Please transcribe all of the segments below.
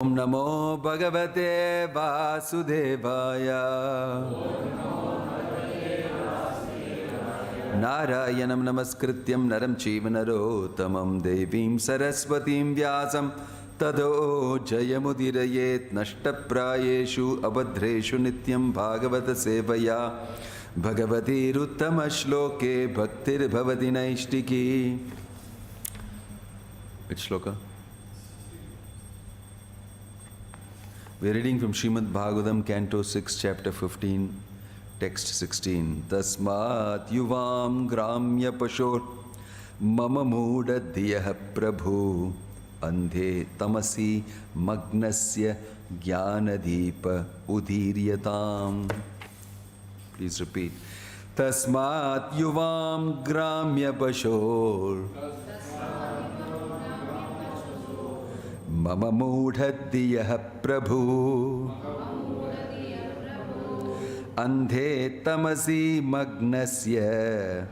Om Namo Bhagavate Vasudevaya. Narayanam Namaskrityam Naram Chivanarottamam Devim Saraswatim Vyasam Tado Jayamudirayet Nashtaprayeshu Abhadreshu Nityam Bhagavata Sevaya Bhagavati Ruttama Shloke Bhaktir Bhavati Naishtiki. Which shloka? We are reading from Srimad Bhagavatam, Canto 6, Chapter 15, Text 16. Tasmat yuvam gramya pashor mama muda diyah prabhu andhe tamasi magnasya jnanadeepa udhiryatam. Please repeat. Tasmat yuvam gramya pashor mama mudhadiyah prabhu andhe tamasi magnasya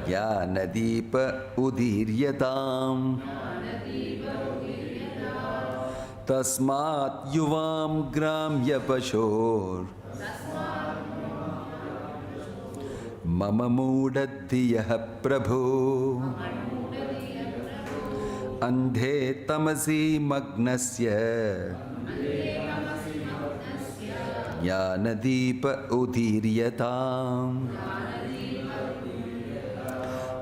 jnanadeepa udhiryatam. Tasmat yuvam gramya pashor mama mudhadiyah prabhu andhe tamasi magnasya jnanadeepa udhiryatam.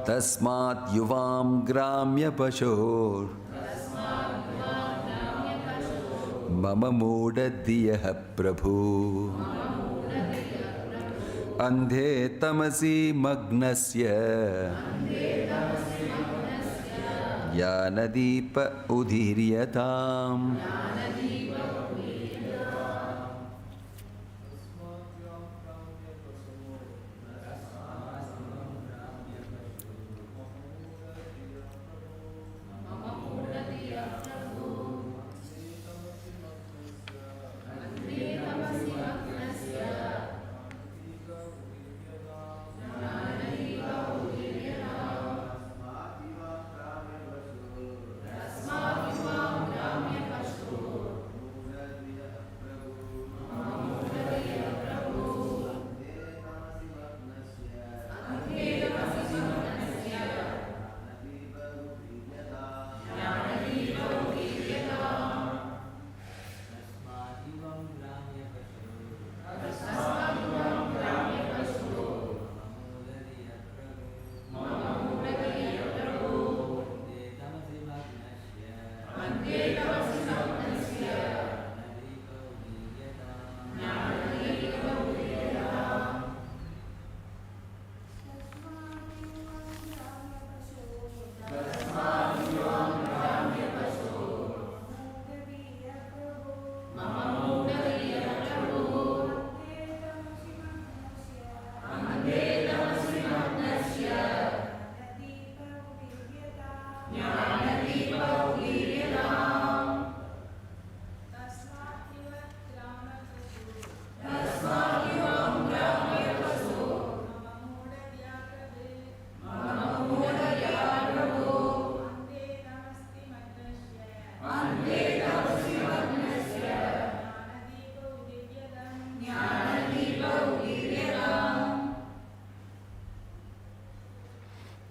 Tasmat yuvam gramya pashor mama mudhadiyah prabhu andhe tamasi magnasya jnanadeepa udhiryatam.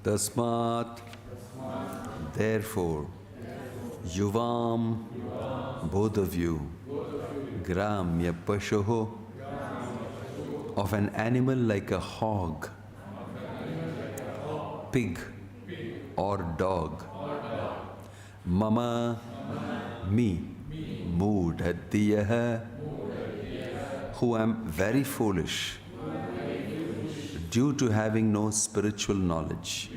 Tasmat, therefore, yuvam, both of you, gramya pashoho, of an animal like a hog, pig, or dog, mama, me, mudhadiyah, who am very foolish, due to having no spiritual knowledge.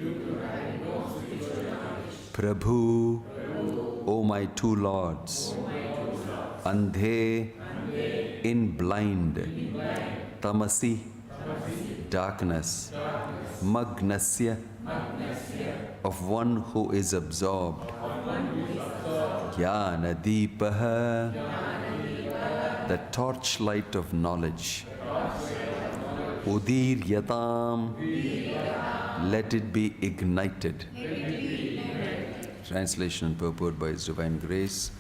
Prabhu, O my two lords, andhe, in blind, tamasi, darkness, magnasya, of one who is absorbed, jnanadeepa, the torchlight of knowledge, udhiryatam, let it be ignited. Translation and purport by His Divine Grace,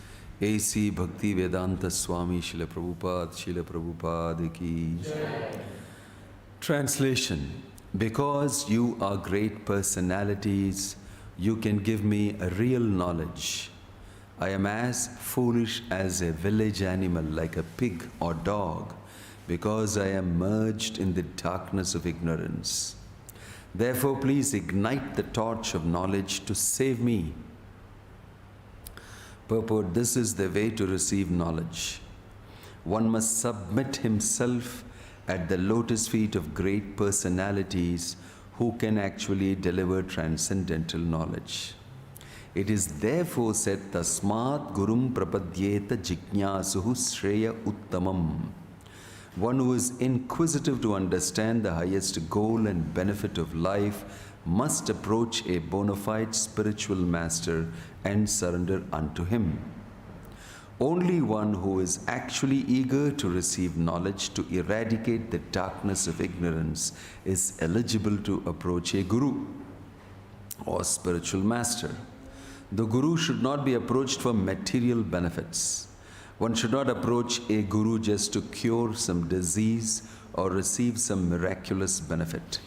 A.C. Bhakti Vedanta Swami Srila Prabhupada ki. Translation. Because you are great personalities, you can give me a real knowledge. I am as foolish as a village animal, like a pig or dog, because I am merged in the darkness of ignorance. Therefore, please ignite the torch of knowledge to save me. Purport: this is the way to receive knowledge. One must submit himself at the lotus feet of great personalities who can actually deliver transcendental knowledge. It is therefore said, Tasmat Gurum Prapadyeta Jijñasuhu Shreya Uttamam. One who is inquisitive to understand the highest goal and benefit of life must approach a bona fide spiritual master and surrender unto him. Only one who is actually eager to receive knowledge to eradicate the darkness of ignorance is eligible to approach a guru or spiritual master. The guru should not be approached for material benefits. One should not approach a guru just to cure some disease or receive some miraculous benefit.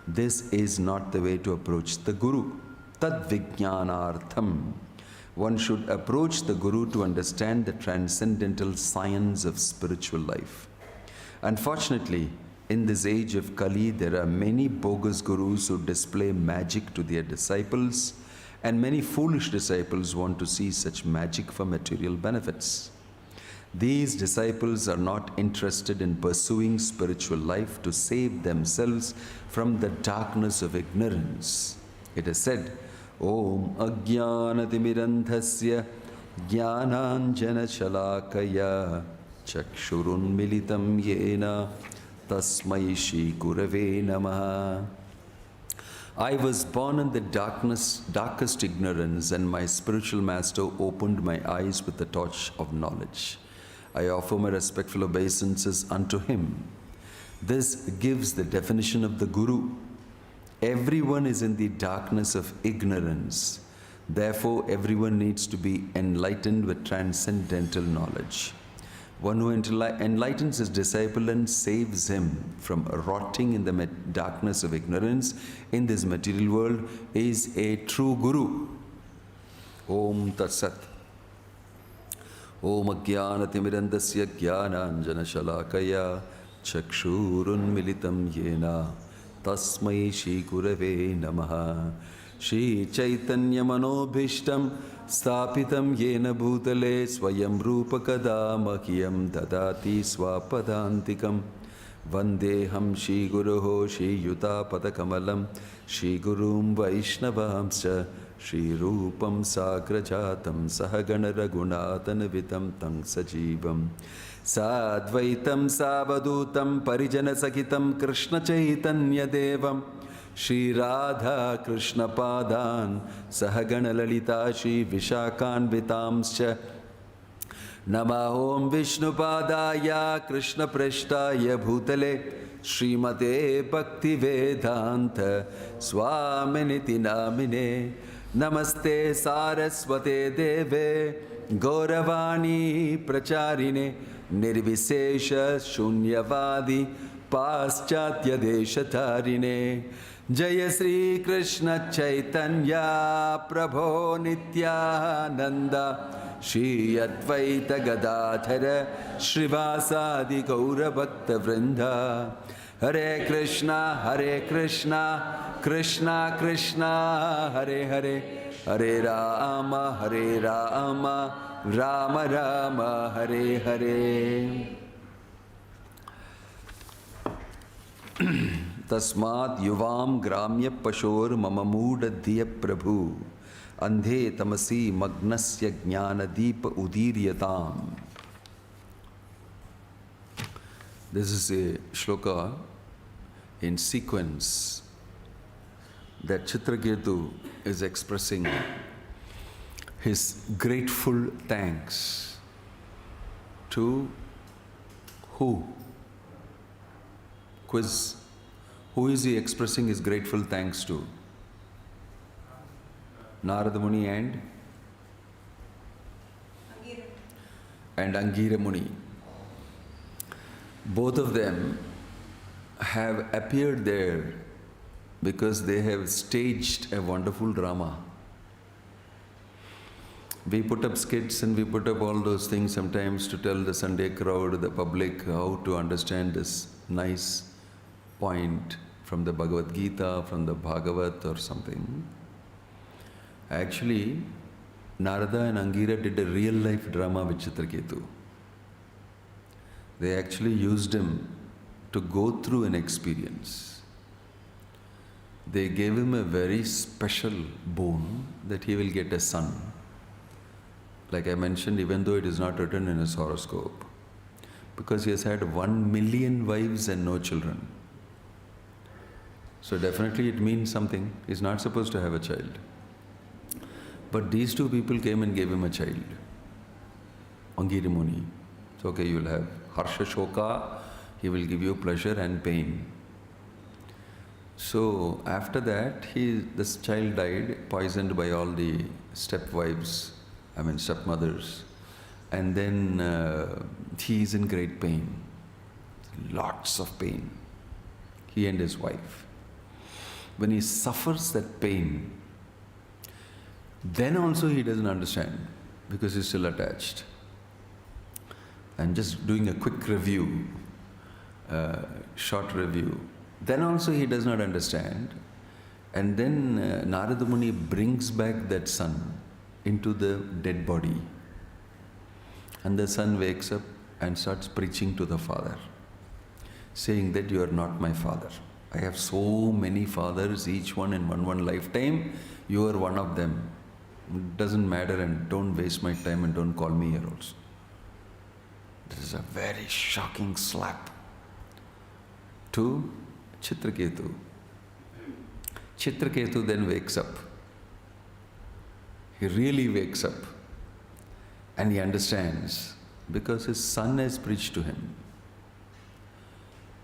This is not the way to approach the guru. Tad vijnanartham. One should approach the guru to understand the transcendental science of spiritual life. Unfortunately, in this age of Kali, there are many bogus gurus who display magic to their disciples, and many foolish disciples want to see such magic for material benefits. These disciples are not interested in pursuing spiritual life to save themselves from the darkness of ignorance. It is said, Om Ajnanatimirandhasya Jnananjana Shalakaya Chakshurun Militam Yena Tasmai Shri Gurave Namaha. I was born in the darkest ignorance, and my spiritual master opened my eyes with the torch of knowledge. I offer my respectful obeisances unto him. This gives the definition of the Guru. Everyone is in the darkness of ignorance. Therefore, everyone needs to be enlightened with transcendental knowledge. One who enlightens his disciple and saves him from rotting in the darkness of ignorance in this material world is a true Guru. Om Tat Sat. Om Ajnanatimirandasya Jnananjana Shalakaya Chakshurun Militam Yena Tasmai Shri Gurave Namaha. Shri Chaitanya Manobhishtam Stapitam Yena Bhutale Swayam Rupakada Mahyam Dadati Swapadantikam Vandeham Shri Guruho Shri Yuta Padakamalam Shri Gurum Vaishnavamscha Shri Rupam Sagrajatam Sahagana Raghunatanavitam Tang Sajivam Sadvaitam Savadutam Parijana Sakitam Krishna Chaitanya Devam Shri Radha Krishna Padan Sahagana Lalita Shri Vishakan Vitamscha Nama Om Vishnu Padaya Krishna Preshtaya Bhutale Srimate Bhakti Vedanta Swaminiti Namine Namaste Saraswate Deve Gauravani Pracharine Nirvisesha Shunyavadi Paschatya Deshatarine Jaya Sri Krishna Chaitanya Prabho Nityananda Shri Advaita Gadadhara Shrivasadi Gaura Bhakta Vrinda Hare Krishna Krishna Krishna Hare Hare Hare Rama Rama Rama Hare Hare. Tasmat yuvam gramya pashor mamamuda diya prabhu andhe tamasi magnasya jnana deepa udiryatam. This is a shloka in sequence that Chitraketu is expressing his grateful thanks to who? Quiz. Who is he expressing his grateful thanks to? Narada Muni and Angira Muni. Both of them have appeared there because they have staged a wonderful drama. We put up skits and we put up all those things sometimes to tell the Sunday crowd, the public, how to understand this nice point from the Bhagavad Gita, from the Bhagavat or something. Actually, Narada and Angira did a real life drama with Chitraketu. They actually used him to go through an experience. They gave him a very special boon that he will get a son. Like I mentioned, even though it is not written in his horoscope, because he has had 1 million wives and no children. So definitely it means something. He's not supposed to have a child. But these two people came and gave him a child. Angiri Muni. It's okay, you will have Harsha Shoka, he will give you pleasure and pain. So after that, this child died, poisoned by all the stepmothers. And then he is in great pain. Lots of pain. He and his wife. When he suffers that pain, then also he doesn't understand because he's still attached. I'm just doing a quick review, short review. Then also he does not understand. And then Narada Muni brings back that son into the dead body. And the son wakes up and starts preaching to the father, saying that you are not my father. I have so many fathers, each one in one lifetime. You are one of them. It doesn't matter, and don't waste my time and don't call me here also. This is a very shocking slap to Chitraketu. Chitraketu then wakes up. He really wakes up and he understands because his son has preached to him.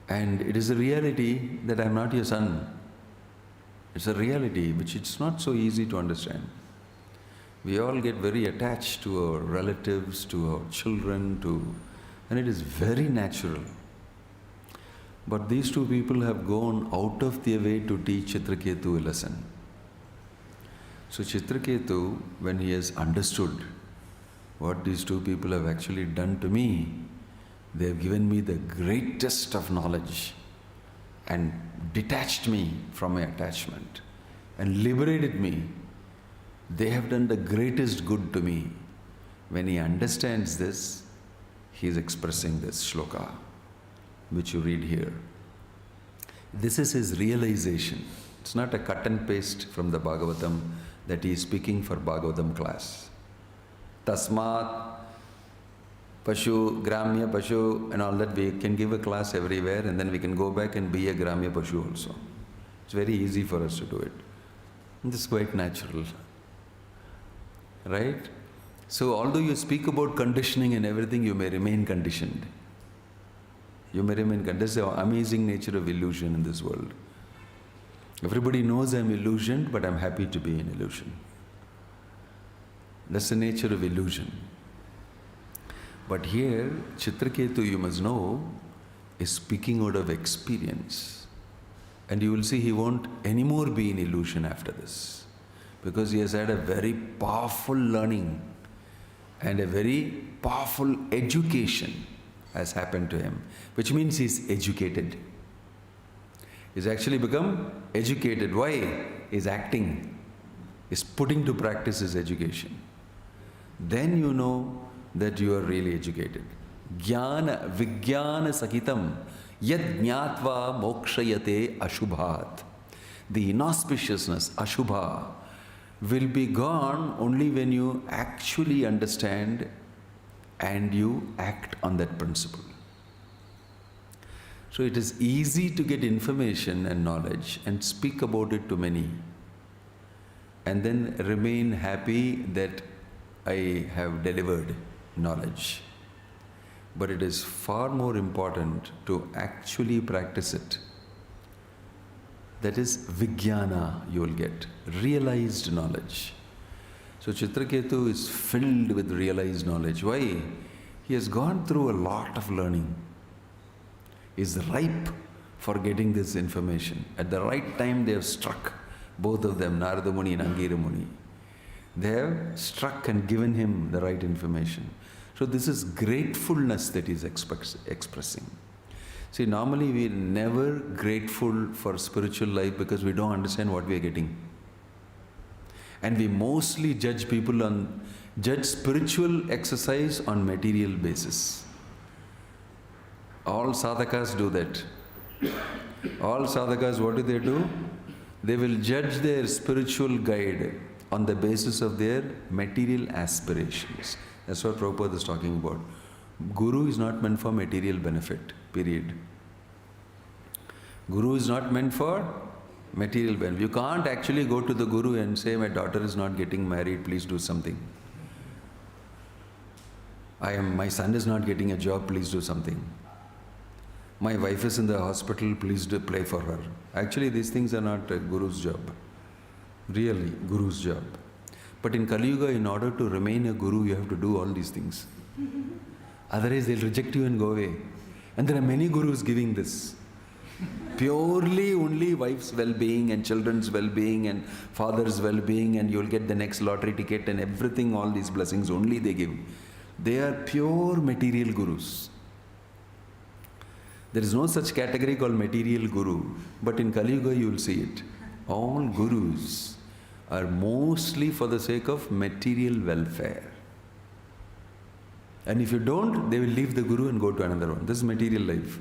And it is a reality that I am not your son. It's a reality which it's not so easy to understand. We all get very attached to our relatives, to our children, and it is very natural. But these two people have gone out of their way to teach Chitraketu a lesson. So Chitraketu, when he has understood what these two people have actually done to me, they have given me the greatest of knowledge and detached me from my attachment and liberated me. They have done the greatest good to me. When he understands this, he is expressing this shloka, which you read here. This is his realization. It's not a cut and paste from the Bhagavatam that he is speaking for Bhagavatam class. Tasmat, Pashu, Gramya, Pashu, and all that, we can give a class everywhere and then we can go back and be a Gramya Pashu also. It's very easy for us to do it. And this is quite natural. Right? So although you speak about conditioning and everything, you may remain conditioned. You may remain conditioned. That's the amazing nature of illusion in this world. Everybody knows I'm illusioned, but I'm happy to be in illusion. That's the nature of illusion. But here, Chitraketu, you must know, is speaking out of experience. And you will see he won't anymore be in illusion after this. Because he has had a very powerful learning and a very powerful education has happened to him, which means he's educated. He's actually become educated. Why? He's acting. He's putting to practice his education. Then you know that you are really educated. Jnana Vijnana Sakitam Yad Jnatva Mokshayate Ashubhat. The inauspiciousness, Ashubha, will be gone only when you actually understand and you act on that principle. So it is easy to get information and knowledge and speak about it to many and then remain happy that I have delivered knowledge. But it is far more important to actually practice it. That is Vijnana you will get, realized knowledge. So Chitraketu is filled with realized knowledge. Why? He has gone through a lot of learning. He is ripe for getting this information. At the right time they have struck, both of them, Narada Muni and Angira Muni. They have struck and given him the right information. So this is gratefulness that he is expressing. See, normally we are never grateful for spiritual life because we don't understand what we are getting. And we mostly judge spiritual exercise on material basis. All sadhakas do that. All sadhakas, what do? They will judge their spiritual guide on the basis of their material aspirations. That's what Prabhupada is talking about. Guru is not meant for material benefit, period. Guru is not meant for material benefit. You can't actually go to the Guru and say, my daughter is not getting married, please do something. My son is not getting a job, please do something. My wife is in the hospital, please do pray for her. Actually, these things are not a Guru's job. Really, Guru's job. But in Kali Yuga, in order to remain a Guru, you have to do all these things. Otherwise, they'll reject you and go away. And there are many Gurus giving this. Purely only wife's well-being and children's well-being and father's well-being, and you'll get the next lottery ticket and everything, all these blessings only they give. They are pure material Gurus. There is no such category called material Guru, but in Kali Yuga you will see it. All Gurus are mostly for the sake of material welfare. And if you don't, they will leave the Guru and go to another one. This is material life.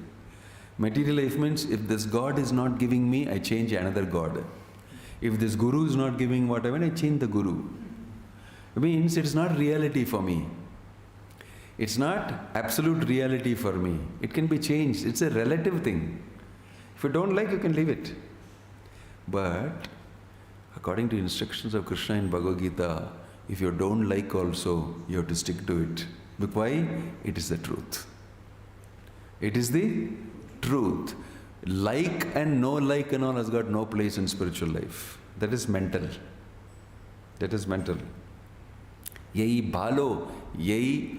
Material life means if this God is not giving me, I change another God. If this Guru is not giving what I want, I change the Guru. It means it is not reality for me. It's not absolute reality for me. It can be changed. It's a relative thing. If you don't like, you can leave it. But according to instructions of Krishna in Bhagavad Gita, if you don't like also, you have to stick to it. But why? It is the truth. It is the truth. Like and no like and all has got no place in spiritual life. That is mental. That is mental. Yei bhalo, yei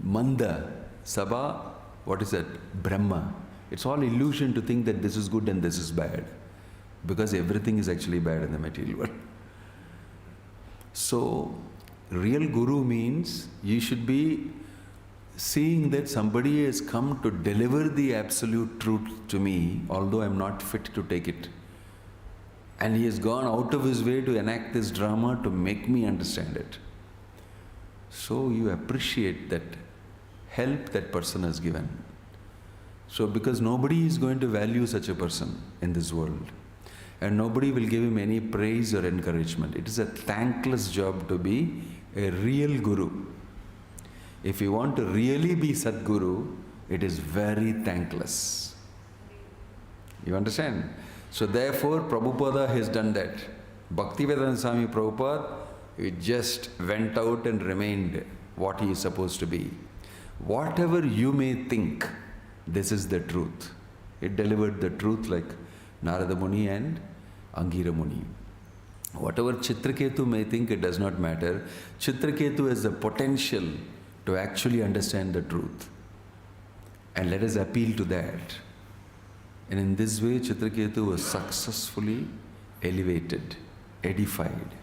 manda, sabha, what is that? Brahma. It's all illusion to think that this is good and this is bad. Because everything is actually bad in the material world. So, real Guru means you should be seeing that somebody has come to deliver the absolute truth to me, although I am not fit to take it. And he has gone out of his way to enact this drama to make me understand it. So you appreciate that help that person has given. So because nobody is going to value such a person in this world. And nobody will give him any praise or encouragement. It is a thankless job to be a real Guru. If you want to really be Sadguru, it is very thankless. You understand? So therefore, Prabhupada has done that. Bhaktivedanta Swami Prabhupada, he just went out and remained what he is supposed to be. Whatever you may think, this is the truth. It delivered the truth like Narada Muni and Angira Muni. Whatever Chitraketu may think, it does not matter. Chitraketu has the potential to actually understand the truth. And let us appeal to that. And in this way, Chitraketu was successfully elevated, edified.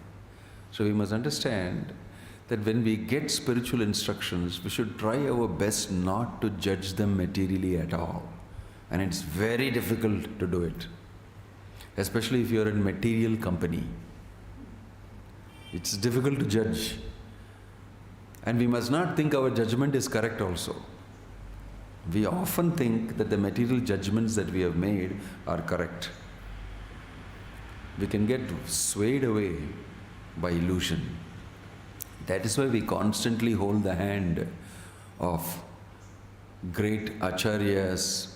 So we must understand that when we get spiritual instructions, we should try our best not to judge them materially at all. And it's very difficult to do it. Especially if you're in material company. It's difficult to judge. And we must not think our judgment is correct also. We often think that the material judgments that we have made are correct. We can get swayed away by illusion. That is why we constantly hold the hand of great acharyas,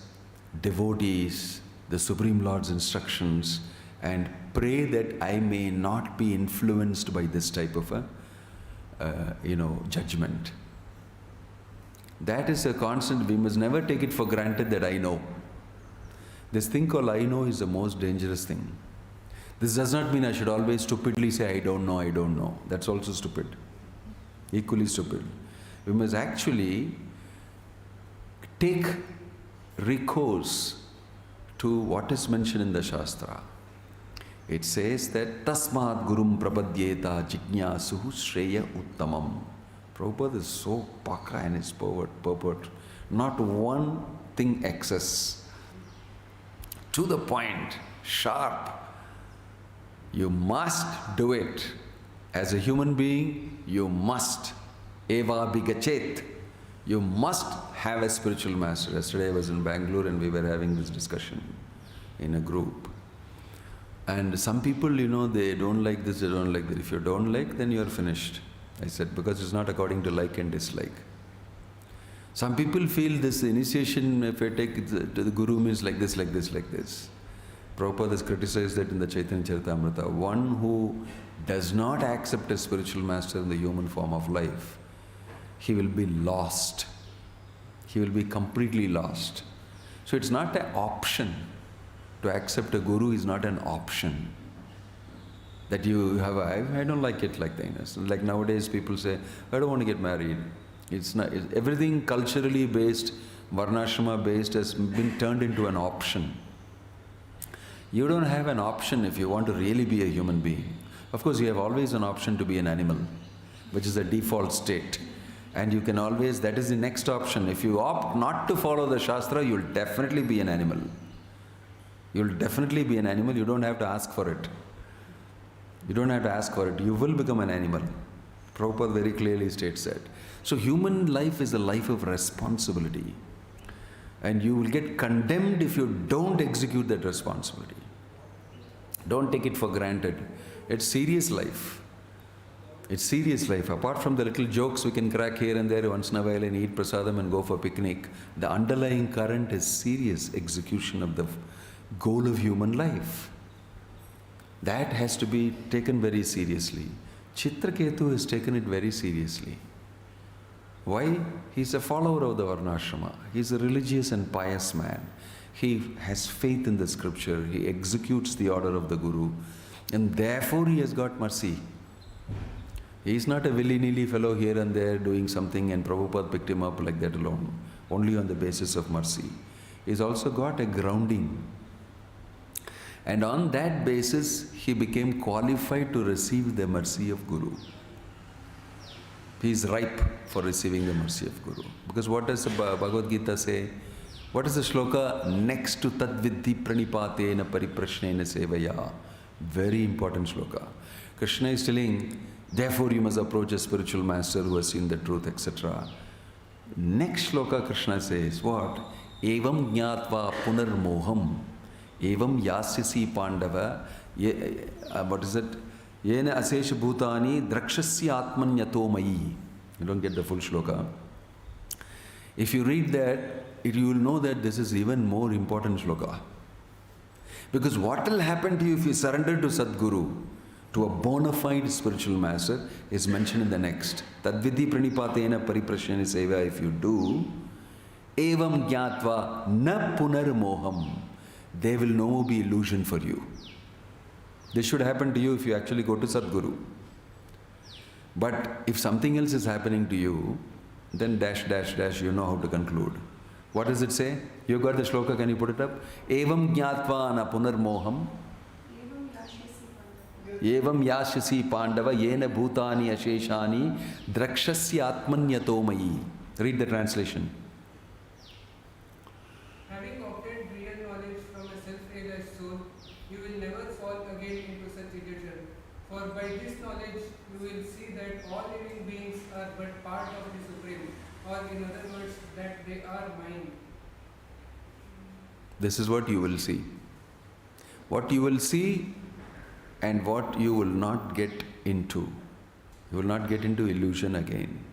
devotees, the Supreme Lord's instructions, and pray that I may not be influenced by this type of a judgment. That is a constant. We must never take it for granted that I know. This thing called I know is the most dangerous thing. This does not mean I should always stupidly say, I don't know, I don't know. That's also stupid. Equally stupid. We must actually take recourse to what is mentioned in the Shastra. It says that Tasmat Gurum Prapadyeta Jignasuhu Shreya Uttamam. Prabhupada is so paka in his purport. Not one thing excess. To the point, sharp. You must do it. As a human being, you must. Eva bigachet. You must have a spiritual master. Yesterday I was in Bangalore and we were having this discussion in a group. And some people, they don't like this, they don't like that. If you don't like, then you are finished. I said, because it's not according to like and dislike. Some people feel this initiation, if I take it to the Guru, means like this, like this, like this. Prabhupada has criticized that in the Chaitanya Charitamrita. One who does not accept a spiritual master in the human form of life, he will be lost. He will be completely lost. So it's not an option. To accept a guru is not an option. That you have, I don't like it like that. Like nowadays people say, I don't want to get married. It's not, everything culturally based, varnashrama based has been turned into an option. You don't have an option if you want to really be a human being. Of course, you have always an option to be an animal, which is the default state. And you can always, that is the next option. If you opt not to follow the Shastra, you'll definitely be an animal. You'll definitely be an animal. You don't have to ask for it. You don't have to ask for it. You will become an animal. Prabhupada very clearly states that. So human life is a life of responsibility. And you will get condemned if you don't execute that responsibility. Don't take it for granted. It's serious life. It's serious life. Apart from the little jokes we can crack here and there once in a while and eat prasadam and go for picnic, the underlying current is serious execution of the goal of human life. That has to be taken very seriously. Chitraketu has taken it very seriously. Why? He's a follower of the Varnashrama. He's a religious and pious man. He has faith in the scripture. He executes the order of the Guru. And therefore he has got mercy. He's not a willy-nilly fellow here and there doing something and Prabhupada picked him up like that alone, only on the basis of mercy. He's also got a grounding. And on that basis, he became qualified to receive the mercy of Guru. He is ripe for receiving the mercy of Guru. Because what does the Bhagavad Gita say? What is the shloka? Next to Tadvidhi Pranipatena Pariprashnena Sevaya. Very important shloka. Krishna is telling, therefore you must approach a spiritual master who has seen the truth, etc. Next shloka Krishna says, what? Evam jnatva punarmoham. Evam yasyasi pandava. What is it? Yena asesha bhutani drakshasya atmanyato mayi. You don't get the full shloka. If you read that, you will know that this is even more important shloka. Because what will happen to you if you surrender to Sadguru, to a bona fide spiritual master, is mentioned in the next. Tadvidhi pranipatena pariprashnena seva. If you do, evam jnatva na punar moham. There will no more be illusion for you. This should happen to you if you actually go to Sadguru. But if something else is happening to you, then dash, dash, dash, you know how to conclude. What does it say? You got the shloka, can you put it up? Evam jnatva na punar moham. Evam yashyasi pandava yena bhutani asheshani drakshasya atmanyato mayi. Read the translation. Having obtained real knowledge from a self-realized soul, you will never fall again into such illusion. For by this knowledge, you will see that all living beings are but part of the Supreme, or in other words, that they are mind. This is what you will see. What you will see and what you will not get into. You will not get into illusion again.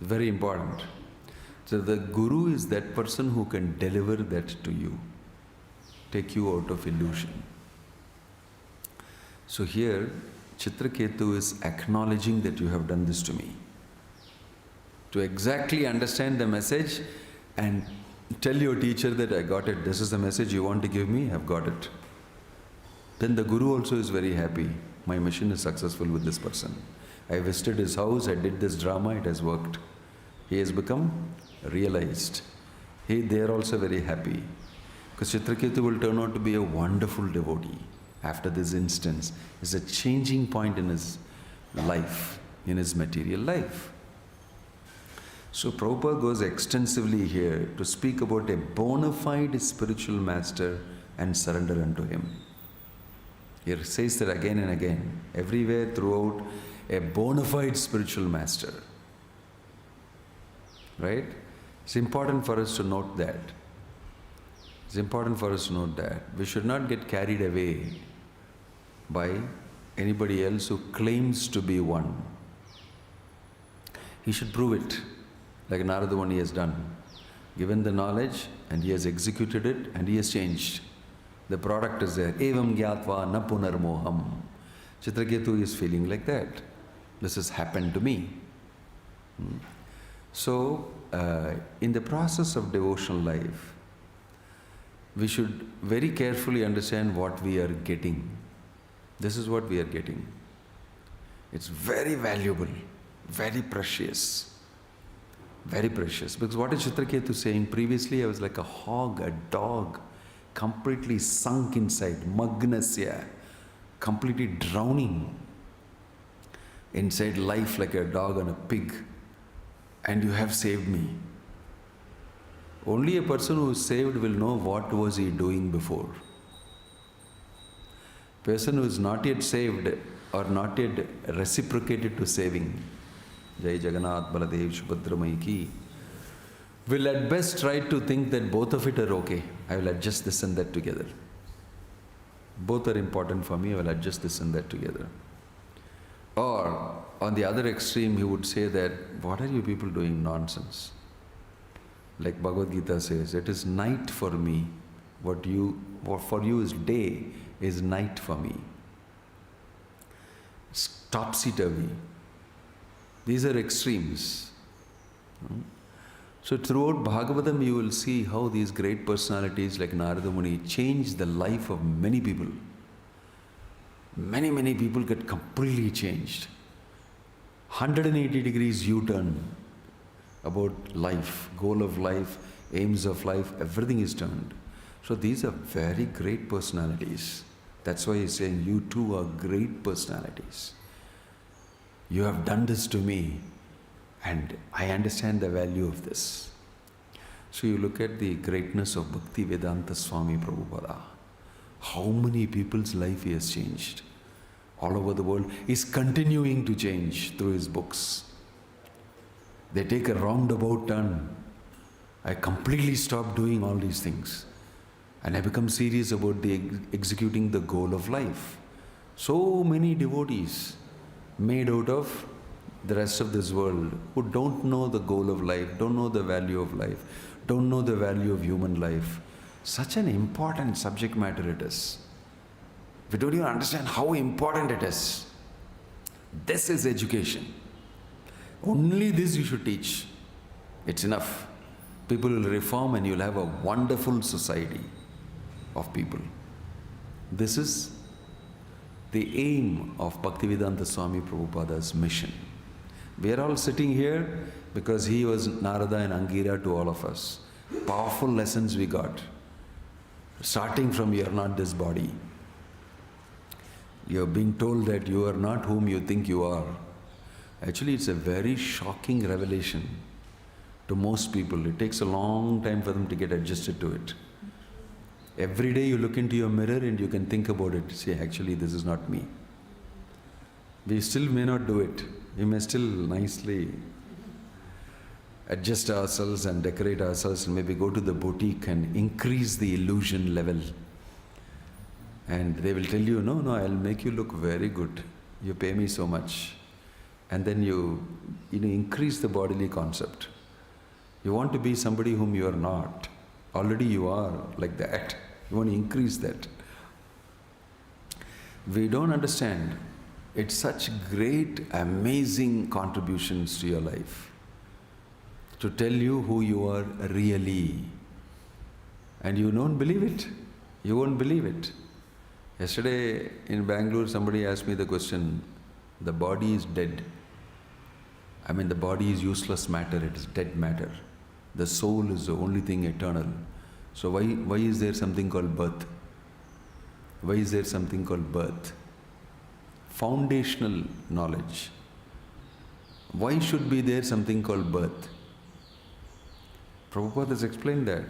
Very important. So the Guru is that person who can deliver that to you, take you out of illusion. So here, Chitraketu is acknowledging that you have done this to me. To exactly understand the message and tell your teacher that I got it. This is the message you want to give me, I've got it. Then the guru also is very happy. My mission is successful with this person. I visited his house, I did this drama, it has worked. He has become realized. They are also very happy. Because Chitraketu will turn out to be a wonderful devotee after this instance. It's a changing point in his life, in his material life. So Prabhupada goes extensively here to speak about a bona fide spiritual master and surrender unto him. He says that again and again, everywhere throughout, a bona fide spiritual master. Right? It's important for us to note that. It's important for us to note that. We should not get carried away by anybody else who claims to be one. He should prove it, like Narada Muni has done. Given the knowledge and he has executed it and he has changed. The product is there. Evam gyatva na punarmoham. Chitraketu is feeling like that. This has happened to me. So, in the process of devotional life, we should very carefully understand what we are getting. This is what we are getting. It's very valuable, very precious. Very precious. Because what is Chitraketu saying? Previously I was like a hog, a dog, completely sunk inside, magnasya, completely drowning inside life like a dog and a pig. And you have saved me. Only a person who is saved will know what was he doing before. Person who is not yet saved or not yet reciprocated to saving, Jai Jagannath Baladev Subhadramai ki, will at best try to think that both of it are okay. I will adjust this and that together. Both are important for me, I will adjust this and that together. Or on the other extreme, he would say that, what are you people doing nonsense? Like Bhagavad Gita says, it is night for me. What for you is day is night for me. It's topsy-turvy. These are extremes. So throughout Bhagavatam, you will see how these great personalities like Narada Muni change the life of many people. Many people get completely changed. 180 degrees U-turn about life, goal of life, aims of life, everything is turned. So these are very great personalities. That's why he's saying, you too are great personalities. You have done this to me and I understand the value of this. So you look at the greatness of Bhakti Vedanta Swami Prabhupada. How many people's life he has changed. All over the world, is continuing to change through his books. They take a roundabout turn. I completely stop doing all these things. And I become serious about executing the goal of life. So many devotees made out of the rest of this world who don't know the goal of life, don't know the value of life, don't know the value of human life. Such an important subject matter it is. We don't even understand how important it is. This is education. Only this you should teach. It's enough. People will reform and you'll have a wonderful society of people. This is the aim of Bhaktivedanta Swami Prabhupada's mission. We are all sitting here because he was Narada and Angira to all of us. Powerful lessons we got. Starting from you are not this body. You are being told that you are not whom you think you are. Actually, it's a very shocking revelation to most people. It takes a long time for them to get adjusted to it. Every day you look into your mirror and you can think about it. Say, actually, this is not me. We still may not do it. We may still nicely adjust ourselves and decorate ourselves and maybe go to the boutique and increase the illusion level. And they will tell you, no, I'll make you look very good. You pay me so much. And then you increase the bodily concept. You want to be somebody whom you are not. Already you are like that. You want to increase that. We don't understand. It's such great, amazing contributions to your life. To tell you who you are really. And you don't believe it. You won't believe it. Yesterday in Bangalore, somebody asked me the question, the body is dead. I mean, the body is useless matter, it is dead matter. The soul is the only thing eternal. So why is there something called birth? Why is there something called birth? Foundational knowledge. Why should be there something called birth? Prabhupada has explained that.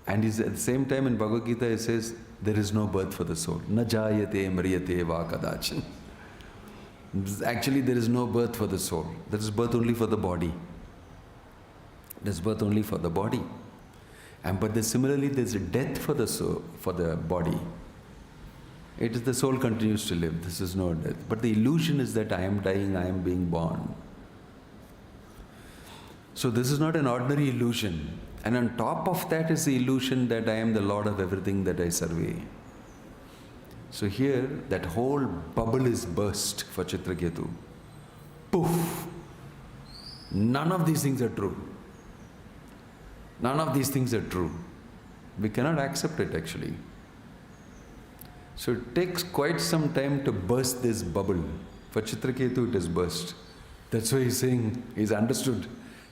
And at the same time in Bhagavad Gita it says, there is no birth for the soul. Na jayate mriyate va kadachan. Actually there is no birth for the soul. There is birth only for the body. There is birth only for the body. But similarly there is a death for the soul, for the body. It is the soul continues to live. This is no death. But the illusion is that I am dying, I am being born. So this is not an ordinary illusion. And on top of that is the illusion that I am the Lord of everything that I survey. So here, that whole bubble is burst for Chitraketu. Poof! None of these things are true. None of these things are true. We cannot accept it actually. So it takes quite some time to burst this bubble. For Chitraketu it is burst. That's why he's saying, he's understood.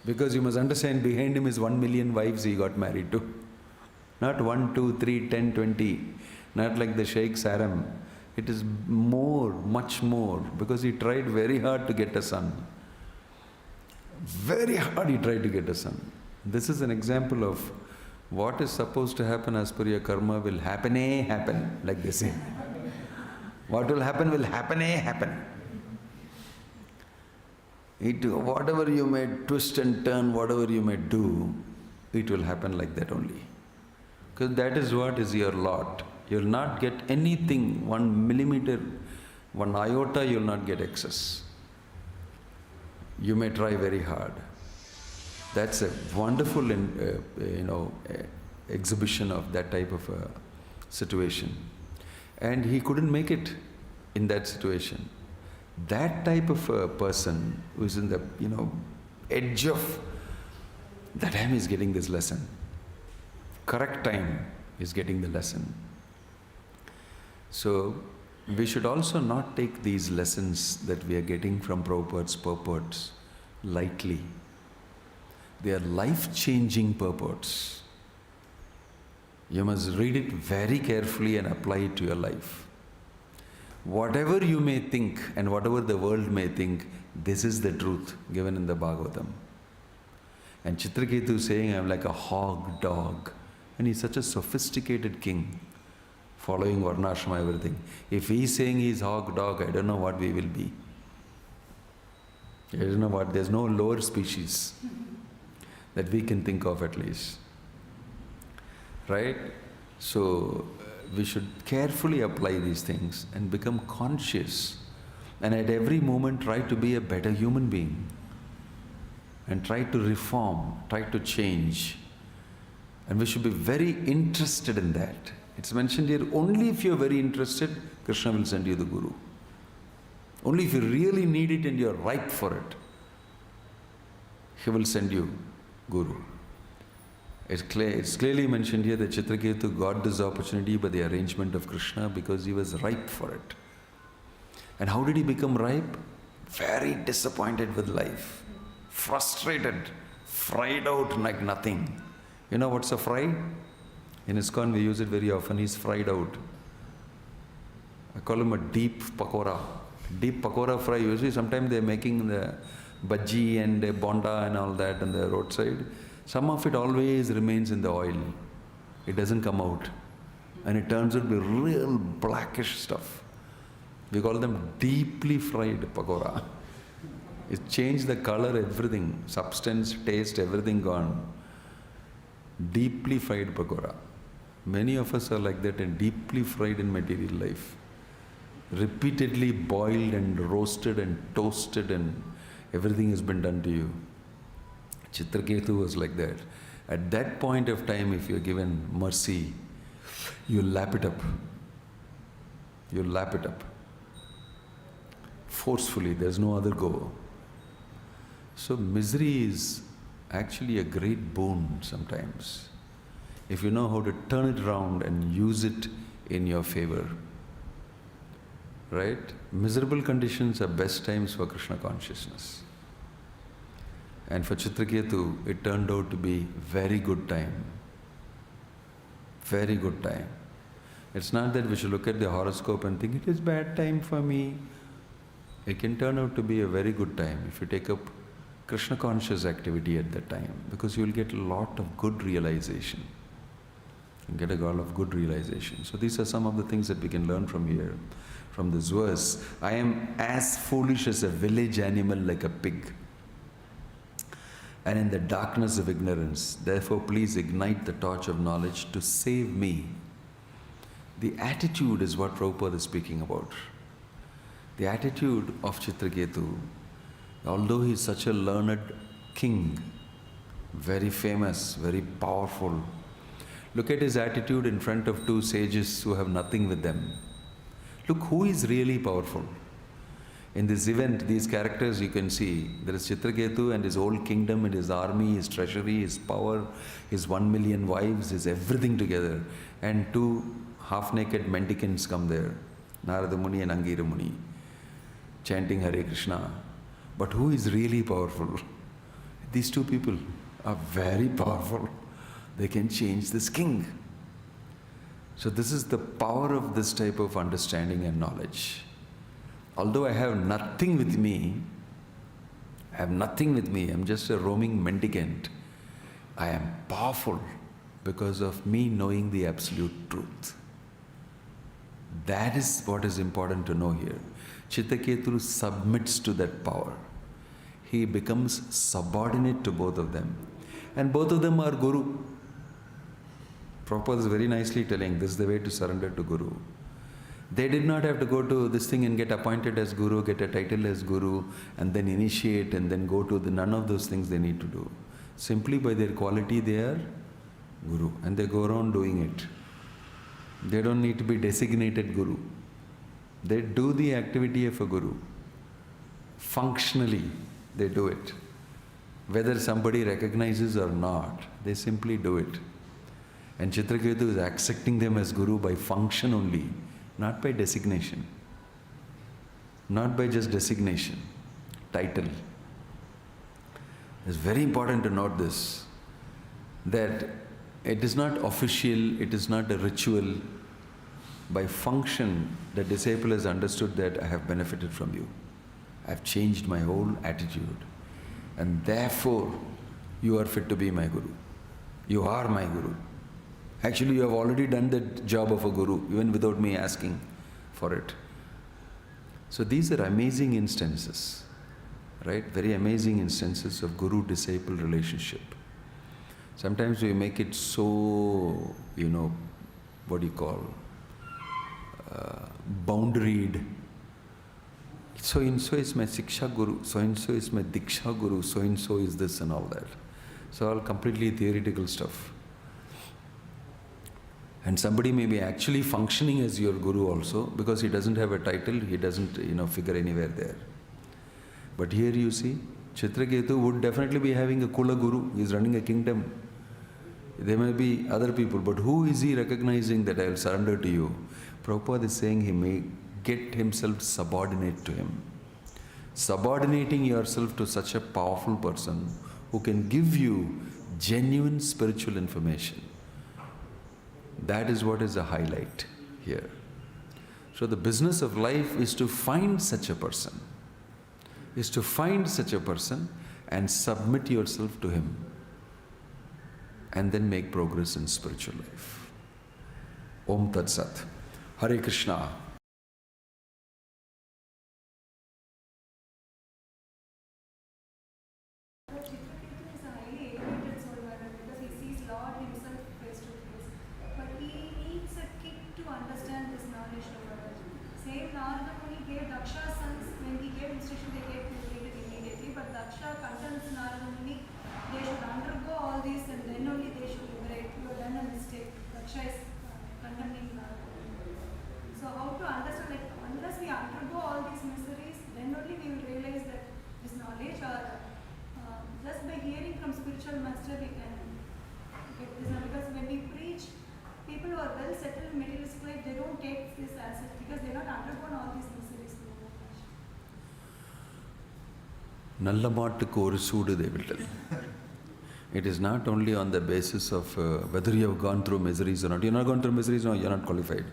Because you must understand, behind him is 1 million wives he got married to. Not 1, 2, 3, 10, 20. Not like the Sheikh's harem. It is more, much more. Because he tried very hard to get a son. Very hard he tried to get a son. This is an example of what is supposed to happen as per your karma will happen, like they say. What will happen, happen. Whatever you may twist and turn, whatever you may do, it will happen like that only. Because that is what is your lot. You will not get anything, 1 millimeter, 1 iota, you will not get excess. You may try very hard. That's a wonderful, exhibition of that type of a situation. And he couldn't make it in that situation. That type of a person who is in the, edge of, that time is getting this lesson. Correct time is getting the lesson. So, we should also not take these lessons that we are getting from Prabhupada's purports lightly. They are life-changing purports. You must read it very carefully and apply it to your life. Whatever you may think and whatever the world may think, this is the truth given in the Bhagavatam. And Chitraketu is saying, I am like a hog dog. And he's such a sophisticated king, following Varnashrama, everything. If he's saying he's hog dog, I don't know what we will be. I don't know what, there's no lower species that we can think of at least. Right? So, we should carefully apply these things and become conscious. And at every moment try to be a better human being. And try to reform, try to change. And we should be very interested in that. It's mentioned here, only if you're very interested, Krishna will send you the Guru. Only if you really need it and you're ripe for it, he will send you Guru. It's clearly mentioned here that Chitraketu got this opportunity by the arrangement of Krishna because he was ripe for it. And how did he become ripe? Very disappointed with life. Frustrated, fried out like nothing. You know what's a fry? In ISKCON we use it very often. He's fried out. I call him a deep pakora. Deep pakora fry. Usually sometimes they're making the bhaji and the bonda and all that on the roadside. Some of it always remains in the oil. It doesn't come out. And it turns out to be real blackish stuff. We call them deeply fried pakora. It changed the color, everything. Substance, taste, everything gone. Deeply fried pakora. Many of us are like that and deeply fried in material life. Repeatedly boiled and roasted and toasted and everything has been done to you. Chitraketu was like that. At that point of time, if you're given mercy, you lap it up. You lap it up. Forcefully, there's no other go. So misery is actually a great boon sometimes. If you know how to turn it around and use it in your favor. Right? Miserable conditions are best times for Krishna consciousness. And for Chitraketu, it turned out to be very good time. Very good time. It's not that we should look at the horoscope and think it is bad time for me. It can turn out to be a very good time if you take up Krishna conscious activity at that time, because you will get a lot of good realization. You get a lot of good realization. So these are some of the things that we can learn from here, from this verse. I am as foolish as a village animal, like a pig, and in the darkness of ignorance. Therefore, please ignite the torch of knowledge to save me. The attitude is what Prabhupada is speaking about. The attitude of Chitraketu, although he is such a learned king, very famous, very powerful, look at his attitude in front of two sages who have nothing with them. Look who is really powerful. In this event, these characters you can see, there is Chitraketu and his whole kingdom and his army, his treasury, his power, his 1 million wives, his everything together. And two half-naked mendicants come there, Narada Muni and Angira Muni, chanting Hare Krishna. But who is really powerful? These two people are very powerful. They can change this king. So this is the power of this type of understanding and knowledge. Although I have nothing with me, I'm just a roaming mendicant, I am powerful because of me knowing the absolute truth. That is what is important to know here. Chitraketu submits to that power. He becomes subordinate to both of them. And both of them are Guru. Prabhupada is very nicely telling this is the way to surrender to Guru. They did not have to go to this thing and get appointed as Guru, get a title as Guru, and then initiate and then go to none of those things they need to do. Simply by their quality they are Guru, and they go around doing it. They don't need to be designated Guru. They do the activity of a Guru. Functionally, they do it. Whether somebody recognizes or not, they simply do it. And Chitraketu is accepting them as Guru by function only, not by designation. Not by just designation, title. It's very important to note this, that it is not official, it is not a ritual. By function, the disciple has understood that I have benefited from you. I have changed my whole attitude. And therefore, you are fit to be my Guru. You are my Guru. Actually, you have already done the job of a Guru, even without me asking for it. So these are amazing instances, right? Very amazing instances of Guru-disciple relationship. Sometimes we make it so, what do you call, boundaried. So-and-so is my Siksha Guru, so-and-so is my Diksha Guru, so-and-so is this and all that. So all completely theoretical stuff. And somebody may be actually functioning as your Guru also, because he doesn't have a title, he doesn't, figure anywhere there. But here you see, Chitraketu would definitely be having a Kula Guru, he is running a kingdom. There may be other people, but who is he recognizing that I will surrender to you? Prabhupada is saying he may get himself subordinate to him. Subordinating yourself to such a powerful person who can give you genuine spiritual information. That is what is the highlight here. So the business of life is to find such a person, and submit yourself to him, and then make progress in spiritual life. Om Tat Sat. Hare Krishna. Just by hearing from spiritual master we can get this, because when we preach people who are well settled in materialistic life, they don't take this as it because they're not undergone all these miseries. Nalla mattukku oru soodu, they will tell. It is not only on the basis of whether you have gone through miseries or not. You have not gone through miseries, no, you are not qualified.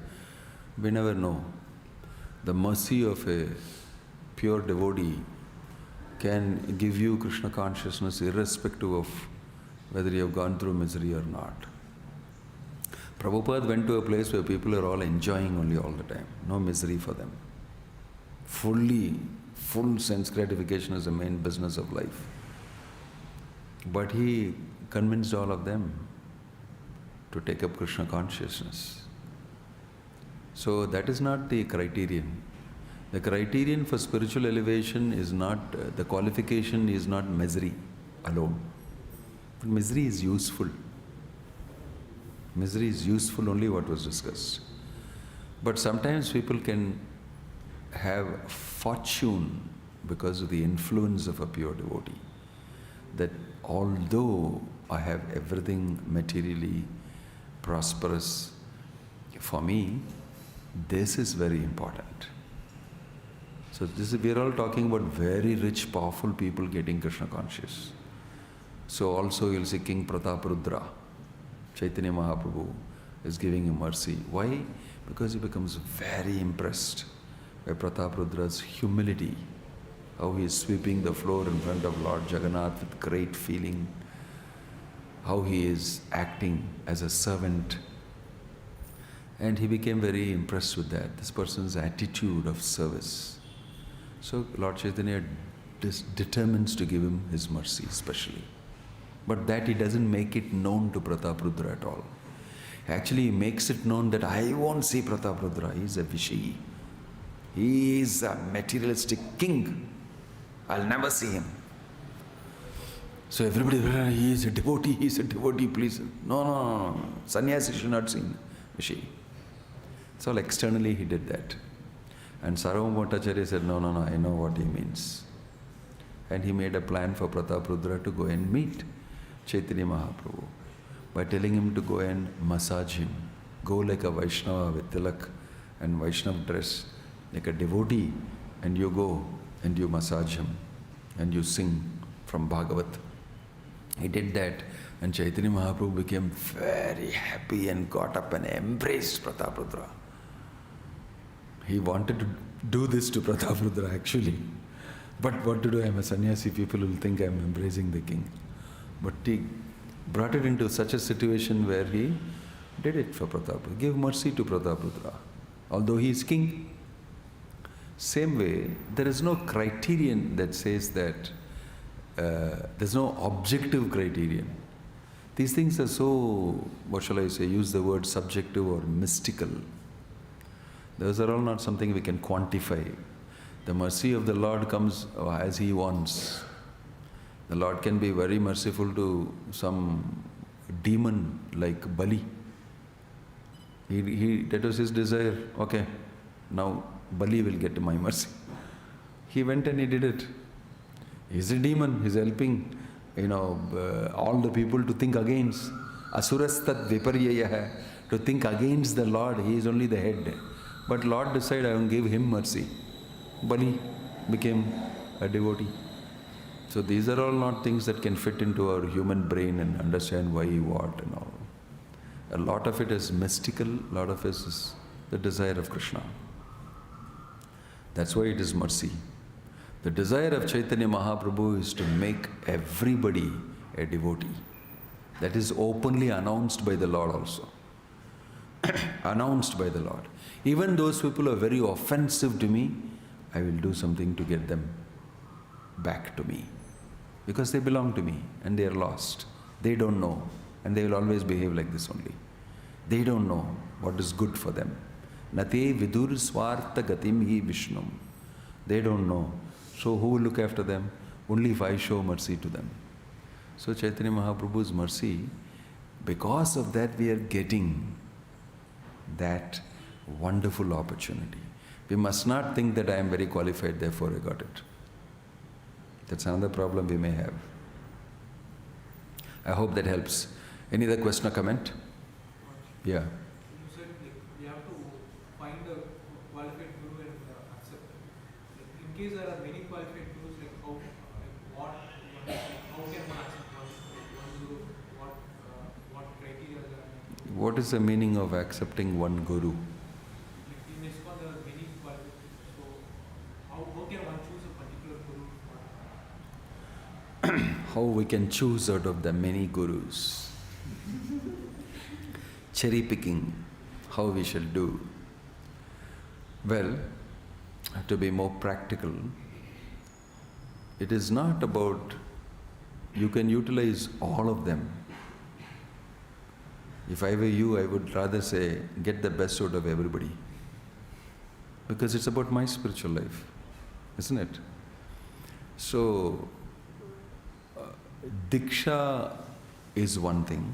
We never know. The mercy of a pure devotee can give you Krishna consciousness irrespective of whether you have gone through misery or not. Prabhupada went to a place where people are all enjoying only all the time. No misery for them. Full sense gratification is the main business of life. But he convinced all of them to take up Krishna consciousness. So that is not the criterion. The criterion for spiritual elevation is not, the qualification is not misery alone. But misery is useful. Misery is useful only what was discussed. But sometimes people can have fortune because of the influence of a pure devotee. That although I have everything materially prosperous for me, this is very important. So we are all talking about very rich, powerful people getting Krishna conscious. So also you'll see King Prataparudra, Chaitanya Mahaprabhu is giving him mercy. Why? Because he becomes very impressed by Prataparudra's humility, how he is sweeping the floor in front of Lord Jagannath with great feeling, how he is acting as a servant. And he became very impressed with that, this person's attitude of service. So Lord Chaitanya determines to give him his mercy specially. But that he doesn't make it known to Prataparudra at all. Actually, he makes it known that I won't see Prataparudra, he is a Vishayi. He is a materialistic king. I'll never see him. So everybody, he is a devotee, please. No. Sannyasi should not see Vishayi. So externally he did that. And Sarvabhauma Bhattacharya said, no, I know what he means. And he made a plan for Prataparudra to go and meet Chaitanya Mahaprabhu by telling him to go and massage him. Go like a Vaishnava with tilak and Vaishnava dress, like a devotee, and you go and you massage him and you sing from Bhagavat. He did that, and Chaitanya Mahaprabhu became very happy and got up and embraced Prataparudra. He wanted to do this to Prataparudra actually. But what to do, I am a sannyasi, people will think I am embracing the king. But he brought it into such a situation where he did it for Prataparudra, gave mercy to Prataparudra, although he is king. Same way, there is no criterion that says that, there's no objective criterion. These things are so, what shall I say, use the word subjective or mystical. Those are all not something we can quantify. The mercy of the Lord comes as He wants. The Lord can be very merciful to some demon like Bali. That was his desire. Okay, now Bali will get my mercy. He went and he did it. He's a demon. He's helping, all the people to think against. Asurastat viparyayaha. To think against the Lord. He is only the head. But Lord decided, I will give him mercy. Bali became a devotee. So these are all not things that can fit into our human brain and understand why, what and all. A lot of it is mystical, a lot of it is the desire of Krishna. That's why it is mercy. The desire of Chaitanya Mahaprabhu is to make everybody a devotee. That is openly announced by the Lord also. Announced by the Lord. Even those people are very offensive to me, I will do something to get them back to me. Because they belong to me and they are lost. They don't know, and they will always behave like this only. They don't know what is good for them. Nate vidur swartha gatim hi vishnum. They don't know. So who will look after them? Only if I show mercy to them. So Chaitanya Mahaprabhu's mercy, because of that we are getting that wonderful opportunity. We must not think that I am very qualified, therefore I got it. That's another problem we may have. I hope that helps. Any other question or comment? Yeah. You said like we have to find a qualified guru and accept it. Like, in case there are many qualified gurus, like how, how can one accept one guru? What criteria are there? What is the meaning of accepting one guru? Like in ISKCON there are many qualified. So how can one choose a particular guru? How we can choose out of the many gurus? Cherry picking, how we shall do? Well, to be more practical, it is not about, you can utilize all of them. If I were you, I would rather say, get the best out of everybody. Because it's about my spiritual life, isn't it? So, Diksha is one thing,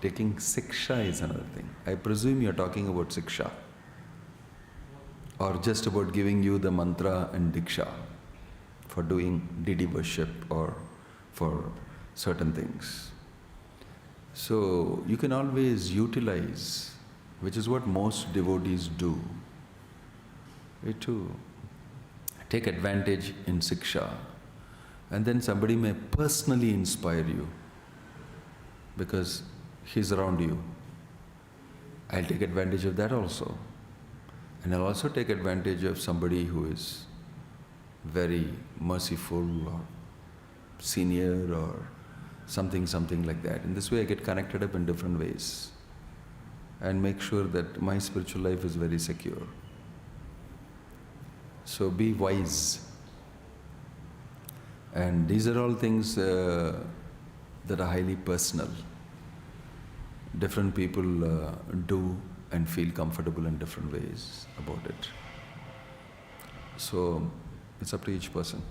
taking Siksha is another thing. I presume you're talking about Siksha, or just about giving you the mantra and Diksha for doing deity worship or for certain things. So you can always utilize, which is what most devotees do, to take advantage in Siksha, and then somebody may personally inspire you because he's around you. I'll take advantage of that also. And I'll also take advantage of somebody who is very merciful or senior or something like that. In this way I get connected up in different ways and make sure that my spiritual life is very secure. So be wise. And these are all things that are highly personal. Different people do and feel comfortable in different ways about it. So it's up to each person.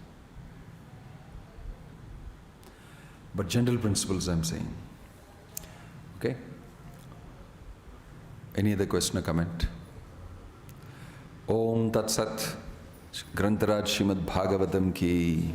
But general principles I'm saying. Okay? Any other question or comment? Om Tat Sat, Grantaraj Srimad Bhagavatam ki